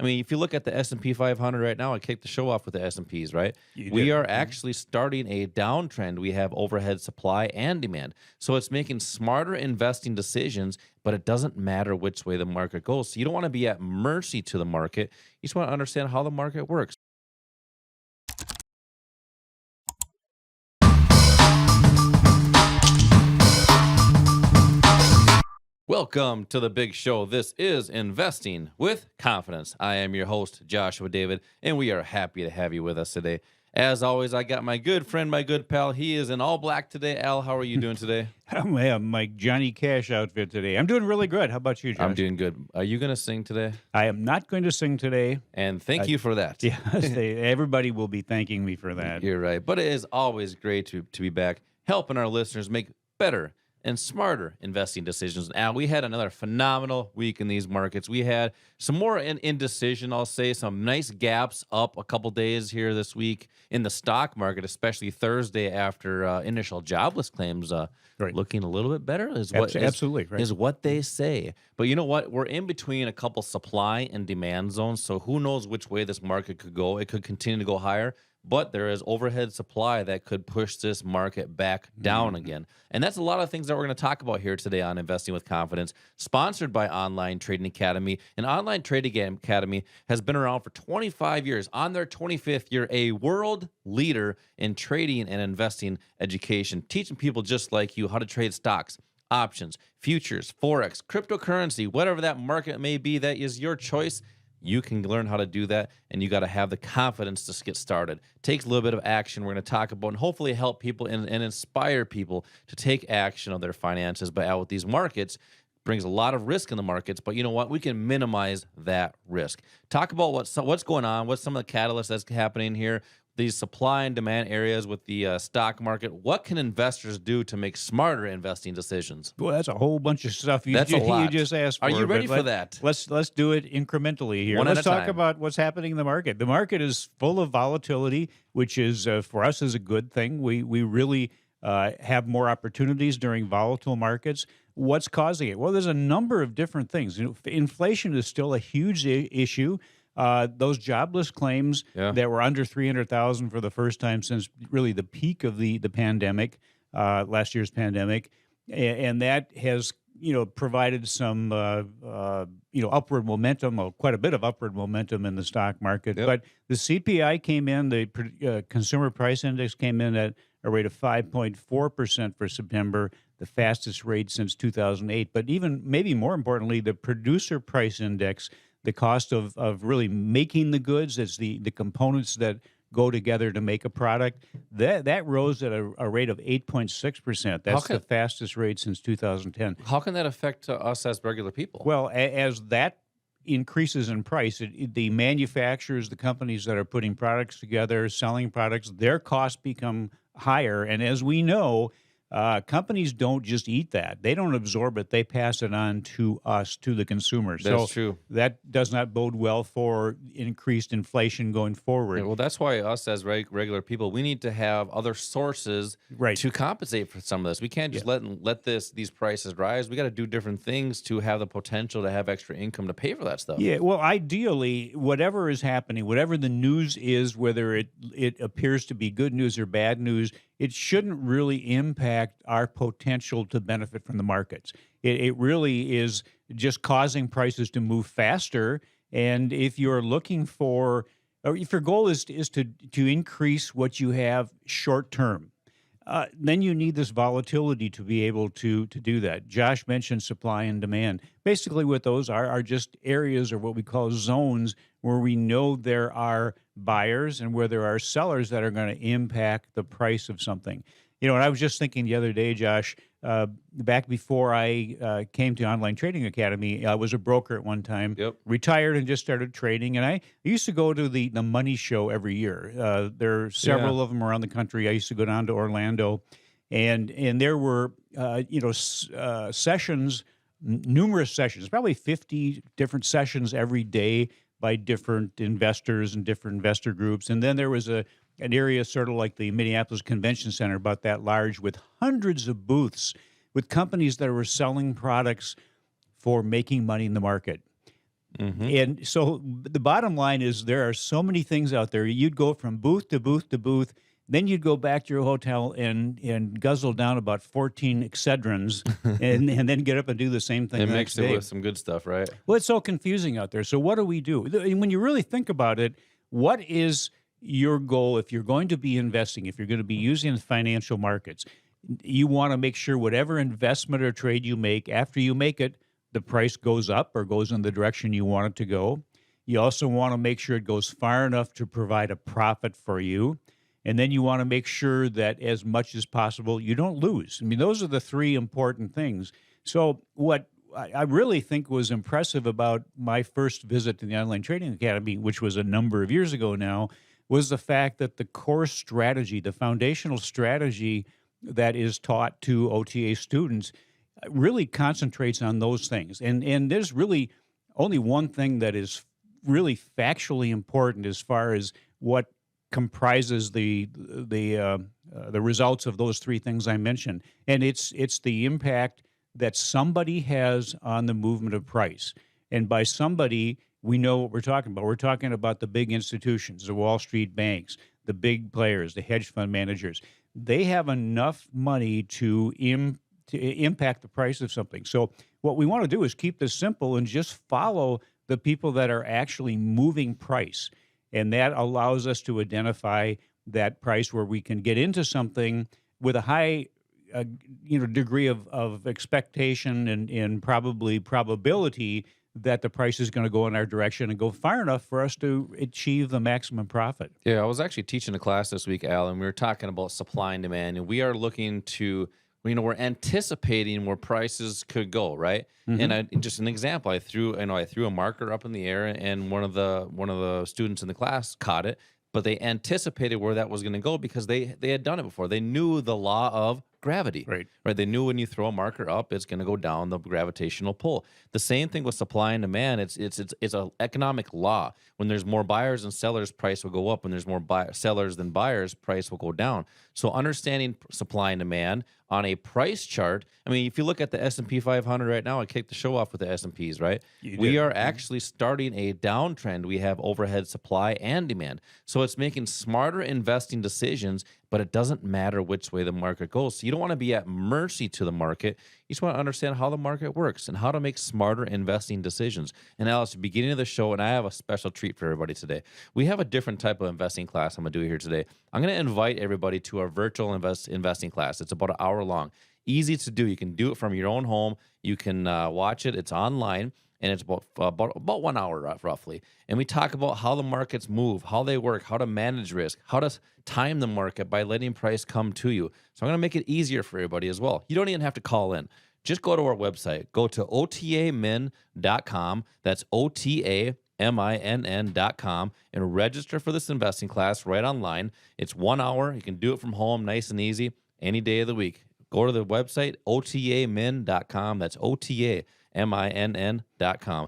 I mean, if you look at the S&P 500 right now, I kicked the show off with the S&Ps, right? You We did. are actually starting a downtrend. We have overhead supply and demand. So it's making smarter investing decisions, but it doesn't matter which way the market goes. So you don't want to be at mercy to the market. You just want to understand how the market works. Welcome to the big show. This is Investing with Confidence. I am your host, Joshua David, and we are happy to have you with us today. As always, I got my good friend, my good pal. He is in all black today. Al, how are you doing today? I'm my Johnny Cash outfit today. I'm doing really good. How about you, I'm Josh? doing good. Are you going to sing today? I am not going to sing today. And thank you for that. Yes, everybody will be thanking me for that. You're right. But it is always great to be back helping our listeners make better and smarter investing decisions. Now, we had another phenomenal week in these markets. We had some more indecision, I'll say, some nice gaps up a couple days here this week in the stock market, especially Thursday after initial jobless claims Right. looking a little bit better is what Absolutely, right. is what they say. But you know what? We're in between a couple supply and demand zones, so who knows which way this market could go. It could continue to go higher, but there is overhead supply that could push this market back down again. And that's a lot of things that we're going to talk about here today on Investing with Confidence, sponsored by Online Trading Academy. And Online Trading Academy has been around for 25 years. On their 25th year, a world leader in trading and investing education, teaching people just like you how to trade stocks, options, futures, forex, cryptocurrency, whatever that market may be that is your choice. You can learn how to do that, and you got to have the confidence to get started. Takes a little bit of action. We're going to talk about and hopefully help people and inspire people to take action on their finances. But out with these markets brings a lot of risk in the markets. But you know what? We can minimize that risk. Talk about what's going on. What's some of the catalysts that's happening here? These supply and demand areas with the stock market. What can investors do to make smarter investing decisions? Well, that's a whole bunch of stuff That's a you lot. just asked for. Are you but ready for that? Let's do it incrementally here. One at Let's a talk time. about what's happening in the market. The market is full of volatility, which is for us is a good thing. We really have more opportunities during volatile markets. What's causing it? Well, there's a number of different things. Inflation is still a huge issue. Those jobless claims Yeah. that were under 300,000 for the first time since really the peak of the pandemic, last year's pandemic, and that has provided some upward momentum, quite a bit of upward momentum in the stock market. Yep. But the CPI came in, the Consumer Price Index came in at a rate of 5.4% for September, the fastest rate since 2008. But even maybe more importantly, the Producer Price Index, the cost of really making the goods, it's the components that go together to make a product, that rose at a rate of 8.6%. That's can- the fastest rate since 2010. How can that affect us as regular people? Well, as that increases in price, the manufacturers, the companies that are putting products together, selling products, their costs become higher. And as we know, companies don't just eat that. They don't absorb it. They pass it on to us, to the consumer. That's So true. that does not bode well for increased inflation going forward. Yeah, well, that's why us as regular people, we need to have other sources Right. to compensate for some of this. We can't just let these prices rise. We got to do different things to have the potential to have extra income to pay for that stuff. Yeah, well, ideally, whatever is happening, whatever the news is, whether it appears to be good news or bad news, it shouldn't really impact our potential to benefit from the markets. It really is just causing prices to move faster. And if you're looking for, or if your goal is to increase what you have short term, then you need this volatility to be able to do that. Josh mentioned supply and demand. Basically, what those are just areas or what we call zones where we know there are buyers and where there are sellers that are going to impact the price of something. And I was just thinking the other day, Josh, back before I came to Online Trading Academy, I was a broker at one time, Yep. retired and just started trading. And I used to go to the Money Show every year. There are several of them around the country. I used to go down to Orlando, and there were sessions, numerous sessions, probably 50 different sessions every day by different investors and different investor groups. And then there was an area sort of like the Minneapolis Convention Center, about that large, with hundreds of booths with companies that were selling products for making money in the market. And so the bottom line is there are so many things out there. You'd go from booth to booth to booth. Then you'd go back to your hotel and guzzle down about 14 Excedrins and then get up and do the same thing And the mix next it day. with some good stuff, right? Well, it's so confusing out there. So what do we do? When you really think about it, what is your goal if you're going to be investing, if you're going to be using the financial markets? You want to make sure whatever investment or trade you make, after you make it, the price goes up or goes in the direction you want it to go. You also want to make sure it goes far enough to provide a profit for you. And then you want to make sure that as much as possible, you don't lose. I mean, those are the three important things. So what I really think was impressive about my first visit to the Online Trading Academy, which was a number of years ago now, was the fact that the core strategy, the foundational strategy that is taught to OTA students really concentrates on those things. And there's really only one thing that is really factually important as far as what comprises the results of those three things I mentioned, and it's the impact that somebody has on the movement of price. And by somebody, we know what we're talking about. We're talking about the big institutions, the Wall Street banks, the big players, the hedge fund managers. They have enough money to impact the price of something. So what we want to do is keep this simple and just follow the people that are actually moving price. And that allows us to identify that price where we can get into something with a high degree of expectation and probability that the price is going to go in our direction and go far enough for us to achieve the maximum profit. Yeah, I was actually teaching a class this week, Al, and we were talking about supply and demand, and we are looking to, we're anticipating where prices could go, right? And just an example, I threw a marker up in the air, and one of the students in the class caught it, but they anticipated where that was going to go because they had done it before. They knew the law of gravity, Right. They knew when you throw a marker up, it's going to go down the gravitational pull. The same thing with supply and demand. It's an economic law. When there's more buyers and sellers, price will go up. When there's more sellers than buyers, price will go down. So understanding supply and demand on a price chart. I mean, if you look at the S&P 500 right now, I kicked the show off with the S&Ps, right? We are actually starting a downtrend. We have overhead supply and demand. So it's making smarter investing decisions, but it doesn't matter which way the market goes. So you don't want to be at mercy to the market. You just want to understand how the market works and how to make smarter investing decisions. And Alice, beginning of the show, and I have a special treat for everybody today. We have a different type of investing class I'm going to do here today. I'm going to invite everybody to our virtual investing class. It's about an hour long. Easy to do. You can do it from your own home. You can watch it. It's online. And it's about 1 hour roughly. And we talk about how the markets move, how they work, how to manage risk, how to time the market by letting price come to you. So I'm going to make it easier for everybody as well. You don't even have to call in. Just go to our website. Go to otamin.com. That's OTAMINN.com and register for this investing class right online. It's 1 hour. You can do it from home, nice and easy, any day of the week. Go to the website, otamin.com. That's OTAMINN.com.